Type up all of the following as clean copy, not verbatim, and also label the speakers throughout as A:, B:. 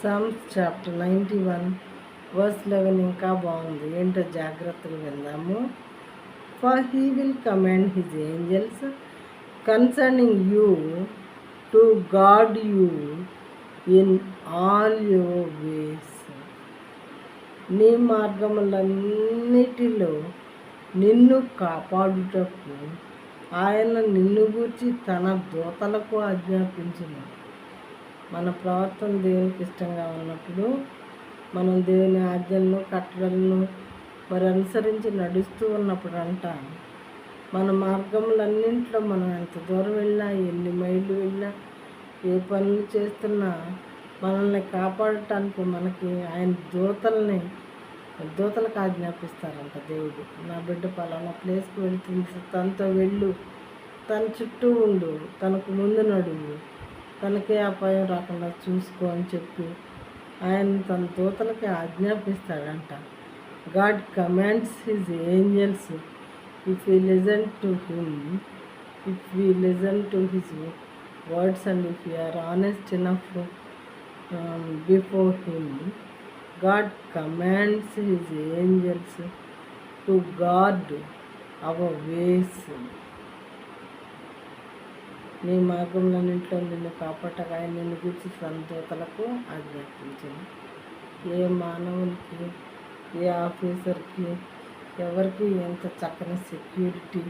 A: Psalms chapter 91 verse 11 ఇంకా బాగుంది. ఏంటో జాగ్రత్తగా విందాము. For he will command his angels concerning you to guard you in all your ways. నీ మార్గములన్నిటిలో నిన్ను కాపాడుటకు ఆయన నిన్ను గూర్చి తన దూతలకు ఆజ్ఞాపించును. మన ప్రవర్తన దేవునికి ఇష్టంగా ఉన్నప్పుడు మనం దేవుని ఆజ్ఞలను కట్టడలను మరి అనుసరించి నడుస్తూ ఉన్నప్పుడు మన మార్గములన్నింటిలో మనం ఎంత దూరం వెళ్ళినా ఎన్ని మైళ్ళు వెళ్ళినా ఏ పనులు చేస్తున్నా మనల్ని కాపాడటానికి మనకి ఆయన దూతలకు ఆజ్ఞాపిస్తారంట దేవుడు. నా బిడ్డ పలానా ప్లేస్కి వెళ్తుంది, తనతో వెళ్ళు, తన చుట్టూ ఉండు, తనకు ముందు నడువు, తనకే అపాయం రాకుండా చూసుకో అని చెప్పి ఆయన తన దూతలకి ఆజ్ఞాపిస్తాడంట. God commands his angels if we listen to him, if we listen to his words and if we are honest enough before him. God commands his angels to guard our ways. నీ మార్గంలోన్నింటిలో నిన్ను కాపాడక ఆయన నిన్ను గురించి తన దూతలకు ఆజ్ఞాపించింది. ఏ మానవునికి, ఏ ఆఫీసర్కి, ఎవరికి ఎంత చక్కని సెక్యూరిటీ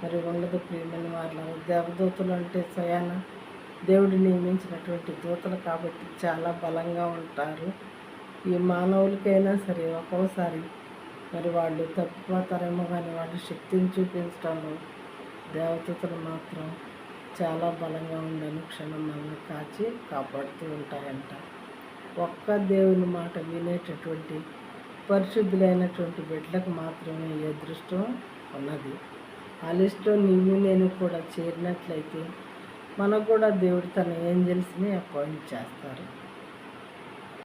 A: మరి ఉండదు ప్రియమైన వాళ్ళ. దేవదూతలు అంటే స్వయాన దేవుడు నియమించినటువంటి దూతలు కాబట్టి చాలా బలంగా ఉంటారు. ఈ మానవులకైనా సరే ఒక్కోసారి మరి వాళ్ళు తప్పిపోతారేమో కానీ వాళ్ళు శక్తిని చూపించడంలో దేవదూతలు మాత్రం చాలా బలంగా ఉందని క్షణం మనల్ని కాచి కాపాడుతూ ఉంటాయంట. ఒక్క దేవుని మాట వినేటటువంటి పరిశుద్ధులైనటువంటి బిడ్డలకు మాత్రమే ఈ అదృష్టం ఉన్నది. ఆ లిస్టులో నీవు నేను కూడా చేరినట్లయితే మనకు కూడా దేవుడు తన ఏంజల్స్ని అపాయింట్ చేస్తారు.